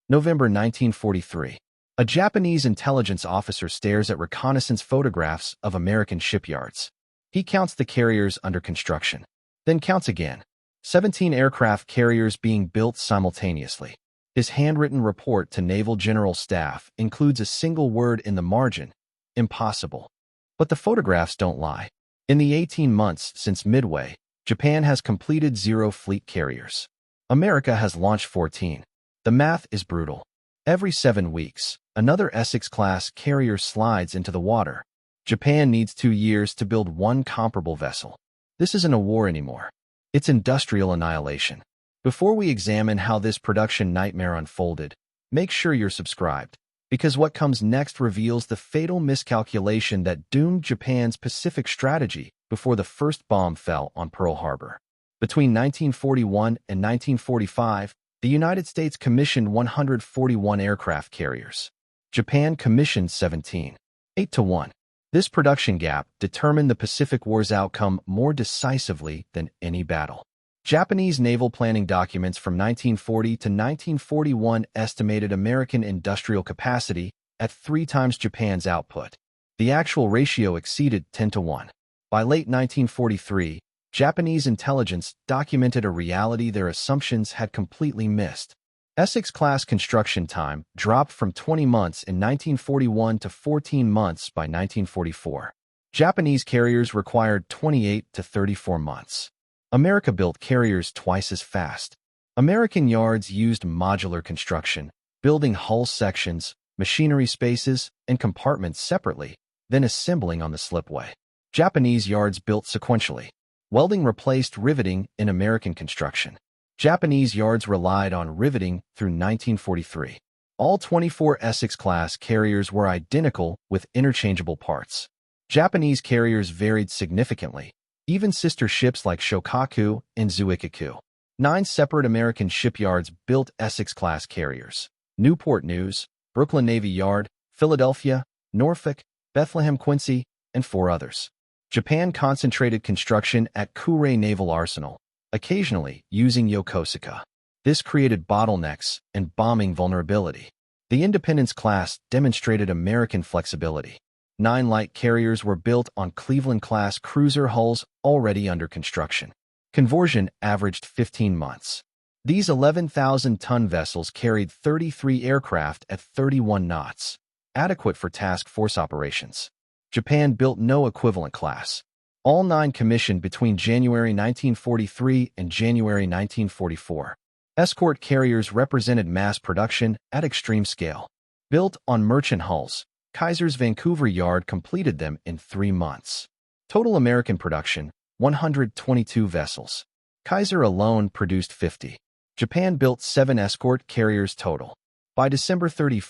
November 1943. A Japanese intelligence officer stares at reconnaissance photographs of American shipyards. He counts the carriers under construction, then counts again. 17 aircraft carriers being built simultaneously. His handwritten report to Naval General Staff includes a single word in the margin: impossible. But the photographs don't lie. In the 18 months since Midway, Japan has completed 0 fleet carriers. America has launched 14. The math is brutal. Every 7 weeks, another Essex-class carrier slides into the water. Japan needs 2 years to build one comparable vessel. This isn't a war anymore. It's industrial annihilation. Before we examine how this production nightmare unfolded, make sure you're subscribed, because what comes next reveals the fatal miscalculation that doomed Japan's Pacific strategy before the first bomb fell on Pearl Harbor. Between 1941 and 1945, the United States commissioned 141 aircraft carriers. Japan commissioned 17. 8-1. This production gap determined the Pacific War's outcome more decisively than any battle. Japanese naval planning documents from 1940 to 1941 estimated American industrial capacity at 3 times Japan's output. The actual ratio exceeded 10-1. By late 1943, Japanese intelligence documented a reality their assumptions had completely missed. Essex-class construction time dropped from 20 months in 1941 to 14 months by 1944. Japanese carriers required 28 to 34 months. America built carriers twice as fast. American yards used modular construction, building hull sections, machinery spaces, and compartments separately, then assembling on the slipway. Japanese yards built sequentially. Welding replaced riveting in American construction. Japanese yards relied on riveting through 1943. All 24 Essex-class carriers were identical with interchangeable parts. Japanese carriers varied significantly, even sister ships like Shokaku and Zuikaku. 9 separate American shipyards built Essex-class carriers: Newport News, Brooklyn Navy Yard, Philadelphia, Norfolk, Bethlehem Quincy, and 4 others. Japan concentrated construction at Kure Naval Arsenal, occasionally using Yokosuka. This created bottlenecks and bombing vulnerability. The Independence class demonstrated American flexibility. 9 light carriers were built on Cleveland-class cruiser hulls already under construction. Conversion averaged 15 months. These 11,000-ton vessels carried 33 aircraft at 31 knots, adequate for task force operations. Japan built no equivalent class. All 9 commissioned between January 1943 and January 1944. Escort carriers represented mass production at extreme scale. Built on merchant hulls, Kaiser's Vancouver yard completed them in 3 months. Total American production, 122 vessels. Kaiser alone produced 50. Japan built 7 escort carriers total. By December 31,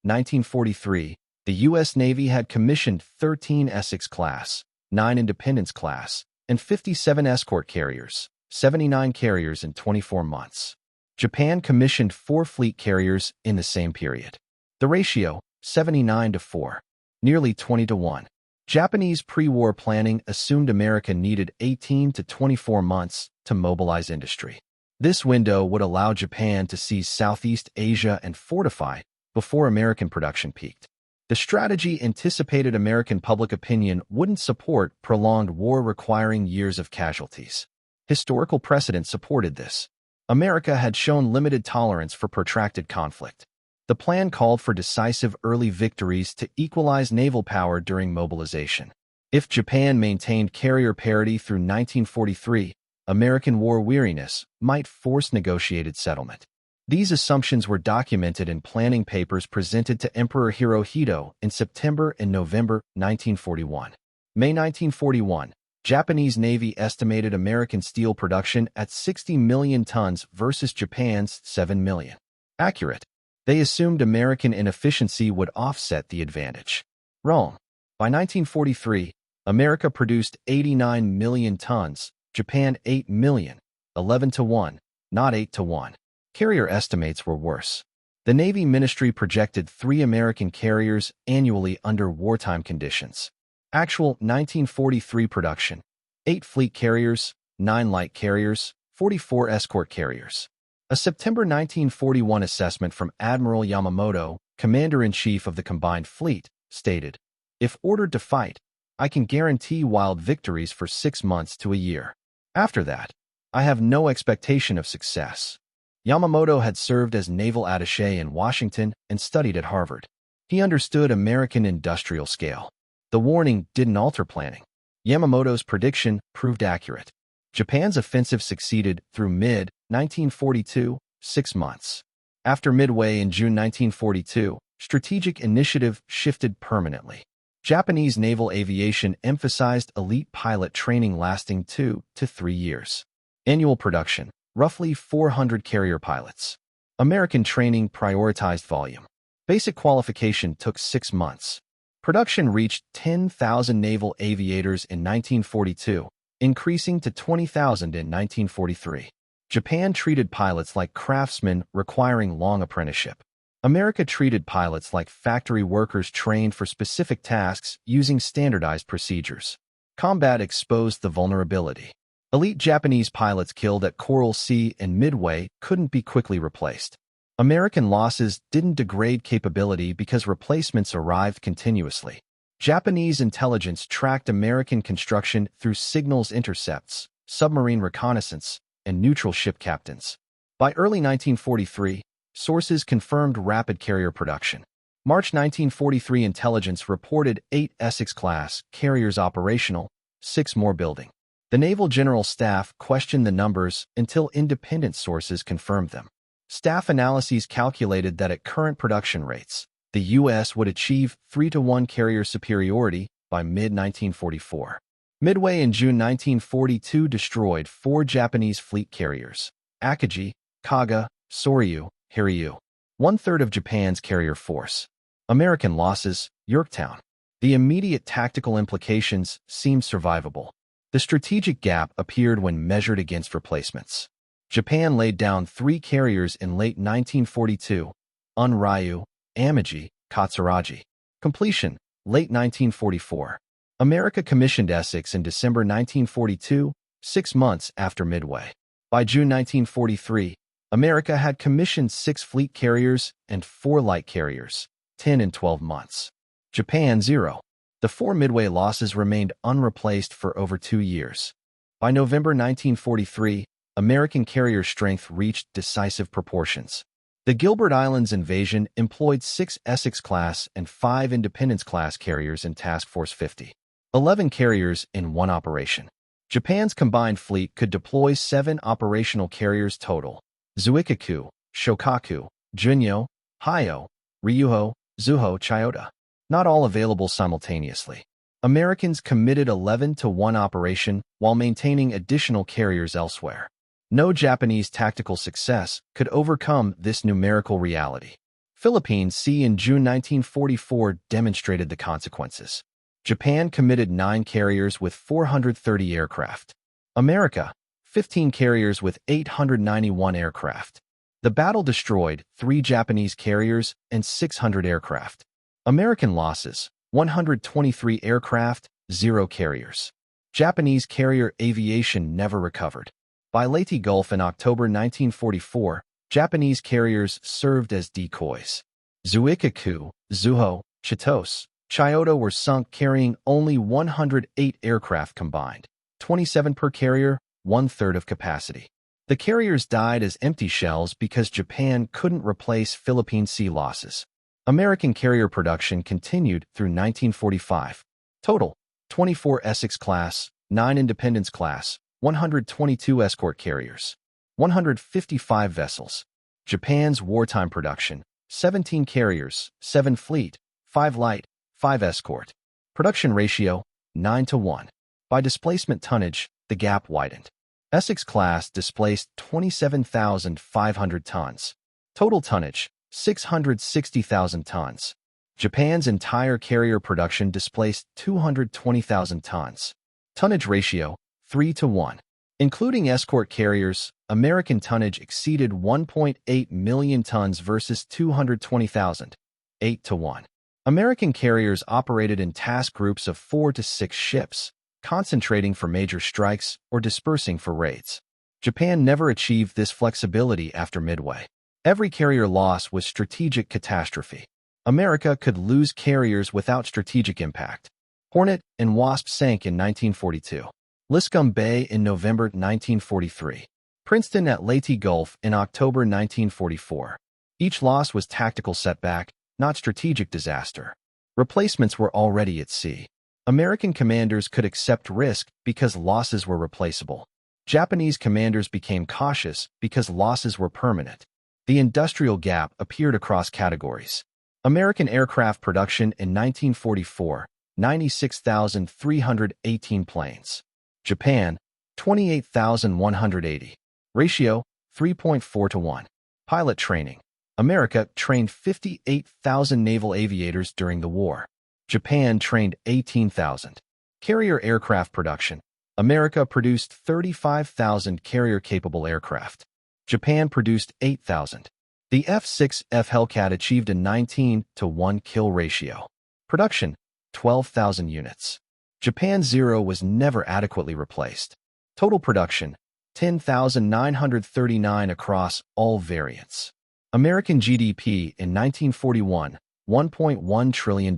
1943, the U.S. Navy had commissioned 13 Essex-class, 9 Independence-class, and 57 escort carriers, 79 carriers in 24 months. Japan commissioned 4 fleet carriers in the same period. The ratio, 79-4, nearly 20-1. Japanese pre-war planning assumed America needed 18 to 24 months to mobilize industry. This window would allow Japan to seize Southeast Asia and fortify before American production peaked. The strategy anticipated American public opinion wouldn't support prolonged war requiring years of casualties. Historical precedent supported this. America had shown limited tolerance for protracted conflict. The plan called for decisive early victories to equalize naval power during mobilization. If Japan maintained carrier parity through 1943, American war weariness might force negotiated settlement. These assumptions were documented in planning papers presented to Emperor Hirohito in September and November 1941. May 1941, Japanese Navy estimated American steel production at 60 million tons versus Japan's 7 million. Accurate. They assumed American inefficiency would offset the advantage. Wrong. By 1943, America produced 89 million tons, Japan 8 million, 11-1, not 8-1. Carrier estimates were worse. The Navy Ministry projected 3 American carriers annually under wartime conditions. Actual 1943 production: 8 fleet carriers, 9 light carriers, 44 escort carriers. A September 1941 assessment from Admiral Yamamoto, Commander-in-Chief of the Combined Fleet, stated, "If ordered to fight, I can guarantee wild victories for 6 months to a year. After that, I have no expectation of success." Yamamoto had served as naval attaché in Washington and studied at Harvard. He understood American industrial scale. The warning didn't alter planning. Yamamoto's prediction proved accurate. Japan's offensive succeeded through mid-1942, 6 months. After Midway in June 1942, strategic initiative shifted permanently. Japanese naval aviation emphasized elite pilot training lasting 2 to 3 years. Annual production, roughly 400 carrier pilots. American training prioritized volume. Basic qualification took 6 months. Production reached 10,000 naval aviators in 1942, increasing to 20,000 in 1943. Japan treated pilots like craftsmen requiring long apprenticeship. America treated pilots like factory workers trained for specific tasks using standardized procedures. Combat exposed the vulnerability. Elite Japanese pilots killed at Coral Sea and Midway couldn't be quickly replaced. American losses didn't degrade capability because replacements arrived continuously. Japanese intelligence tracked American construction through signals intercepts, submarine reconnaissance, and neutral ship captains. By early 1943, sources confirmed rapid carrier production. March 1943 intelligence reported 8 Essex-class carriers operational, 6 more building. The Naval General Staff questioned the numbers until independent sources confirmed them. Staff analyses calculated that at current production rates, the U.S. would achieve 3-to-1 carrier superiority by mid-1944. Midway in June 1942 destroyed 4 Japanese fleet carriers: Akagi, Kaga, Soryu, Hiryu. 1/3 of Japan's carrier force. American losses, Yorktown. The immediate tactical implications seemed survivable. The strategic gap appeared when measured against replacements. Japan laid down 3 carriers in late 1942, Unryu, Amagi, Katsuragi. Completion, late 1944. America commissioned Essex in December 1942, 6 months after Midway. By June 1943, America had commissioned 6 fleet carriers and 4 light carriers, 10 in 12 months. Japan, 0. The 4 Midway losses remained unreplaced for over 2 years. By November 1943, American carrier strength reached decisive proportions. The Gilbert Islands invasion employed 6 Essex-class and 5 Independence-class carriers in Task Force 50. 11 carriers in one operation. Japan's combined fleet could deploy 7 operational carriers total: Zuikaku, Shokaku, Junyo, Hyo, Ryuho, Zuho, Chiyoda. Not all available simultaneously. Americans committed 11-to-1 operation while maintaining additional carriers elsewhere. No Japanese tactical success could overcome this numerical reality. Philippines Sea in June 1944 demonstrated the consequences. Japan committed 9 carriers with 430 aircraft. America, 15 carriers with 891 aircraft. The battle destroyed 3 Japanese carriers and 600 aircraft. American losses, 123 aircraft, 0 carriers. Japanese carrier aviation never recovered. By Leyte Gulf in October 1944, Japanese carriers served as decoys. Zuikaku, Zuho, Chitose, Chiyoda were sunk carrying only 108 aircraft combined, 27 per carrier, 1/3 of capacity. The carriers died as empty shells because Japan couldn't replace Philippine Sea losses. American carrier production continued through 1945. Total, 24 Essex-class, 9 Independence-class, 122 escort carriers, 155 vessels. Japan's wartime production, 17 carriers, 7 fleet, 5 light, 5 escort. Production ratio, 9-to-1. By displacement tonnage, the gap widened. Essex-class displaced 27,500 tons. Total tonnage, 660,000 tons. Japan's entire carrier production displaced 220,000 tons. Tonnage ratio, 3-to-1. Including escort carriers, American tonnage exceeded 1.8 million tons versus 220,000, 8-to-1. American carriers operated in task groups of 4 to 6 ships, concentrating for major strikes or dispersing for raids. Japan never achieved this flexibility after Midway. Every carrier loss was strategic catastrophe. America could lose carriers without strategic impact. Hornet and Wasp sank in 1942. Liscum Bay in November 1943. Princeton at Leyte Gulf in October 1944. Each loss was tactical setback, not strategic disaster. Replacements were already at sea. American commanders could accept risk because losses were replaceable. Japanese commanders became cautious because losses were permanent. The industrial gap appeared across categories. American aircraft production in 1944, 96,318 planes. Japan, 28,180. Ratio, 3.4 to 1. Pilot training. America trained 58,000 naval aviators during the war. Japan trained 18,000. Carrier aircraft production. America produced 35,000 carrier-capable aircraft. Japan produced 8,000. The F-6F Hellcat achieved a 19-to-1 kill ratio. Production, 12,000 units. Japan 0 was never adequately replaced. Total production, 10,939 across all variants. American GDP in 1941, $1.1 trillion.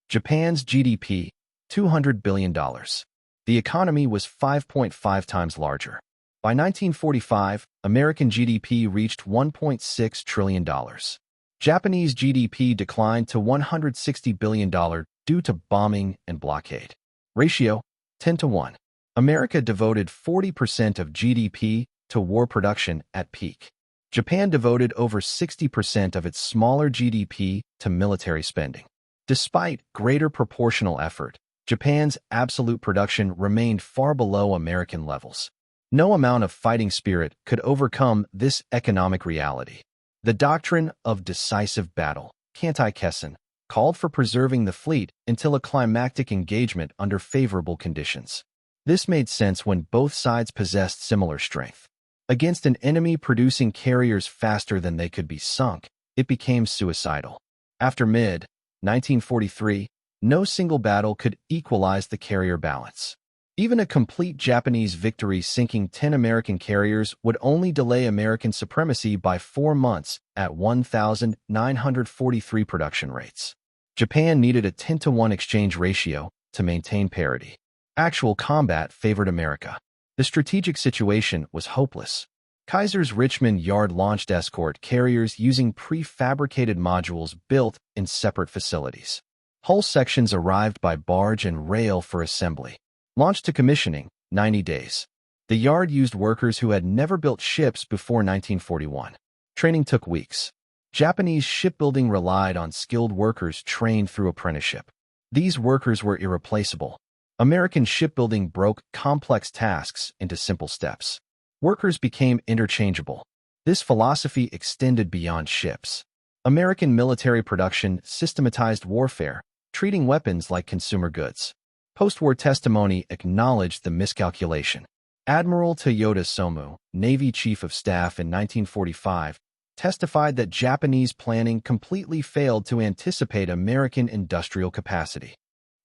Japan's GDP, $200 billion. The economy was 5.5 times larger. By 1945, American GDP reached $1.6 trillion. Japanese GDP declined to $160 billion due to bombing and blockade. Ratio, 10 to 1. America devoted 40% of GDP to war production at peak. Japan devoted over 60% of its smaller GDP to military spending. Despite greater proportional effort, Japan's absolute production remained far below American levels. No amount of fighting spirit could overcome this economic reality. The doctrine of decisive battle, Kantai-Kessen, called for preserving the fleet until a climactic engagement under favorable conditions. This made sense when both sides possessed similar strength. Against an enemy producing carriers faster than they could be sunk, it became suicidal. After mid-1943, no single battle could equalize the carrier balance. Even a complete Japanese victory sinking 10 American carriers would only delay American supremacy by 4 months at 1,943 production rates. Japan needed a 10-to-1 exchange ratio to maintain parity. Actual combat favored America. The strategic situation was hopeless. Kaiser's Richmond Yard launched escort carriers using prefabricated modules built in separate facilities. Hull sections arrived by barge and rail for assembly. Launched to commissioning, 90 days. The yard used workers who had never built ships before 1941. Training took weeks. Japanese shipbuilding relied on skilled workers trained through apprenticeship. These workers were irreplaceable. American shipbuilding broke complex tasks into simple steps. Workers became interchangeable. This philosophy extended beyond ships. American military production systematized warfare, treating weapons like consumer goods. Post-war testimony acknowledged the miscalculation. Admiral Toyoda Somu, Navy Chief of Staff in 1945, testified that Japanese planning completely failed to anticipate American industrial capacity.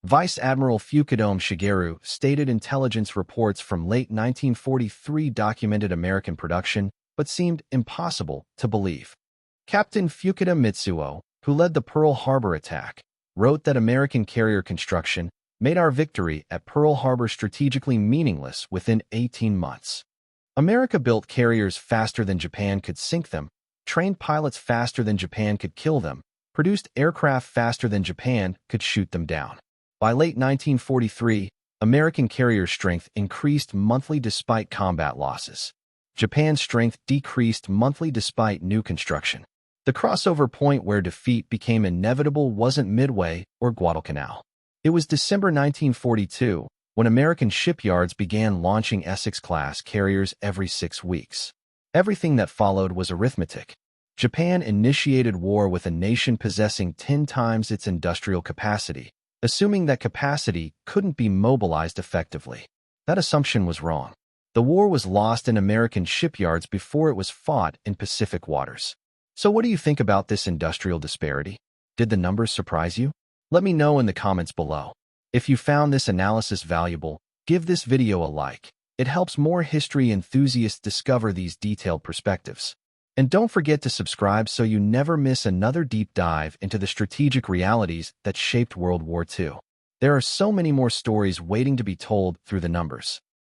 Vice Admiral Fukudome Shigeru stated intelligence reports from late 1943 documented American production, but seemed impossible to believe. Captain Fukuda Mitsuo, who led the Pearl Harbor attack, wrote that American carrier construction made our victory at Pearl Harbor strategically meaningless within 18 months. America built carriers faster than Japan could sink them, trained pilots faster than Japan could kill them, produced aircraft faster than Japan could shoot them down. By late 1943, American carrier strength increased monthly despite combat losses. Japan's strength decreased monthly despite new construction. The crossover point where defeat became inevitable wasn't Midway or Guadalcanal. It was December 1942, when American shipyards began launching Essex-class carriers every 6 weeks. Everything that followed was arithmetic. Japan initiated war with a nation possessing 10 times its industrial capacity, assuming that capacity couldn't be mobilized effectively. That assumption was wrong. The war was lost in American shipyards before it was fought in Pacific waters. So what do you think about this industrial disparity? Did the numbers surprise you? Let me know in the comments below. If you found this analysis valuable, give this video a like. It helps more history enthusiasts discover these detailed perspectives. And don't forget to subscribe so you never miss another deep dive into the strategic realities that shaped World War II. There are so many more stories waiting to be told through the numbers.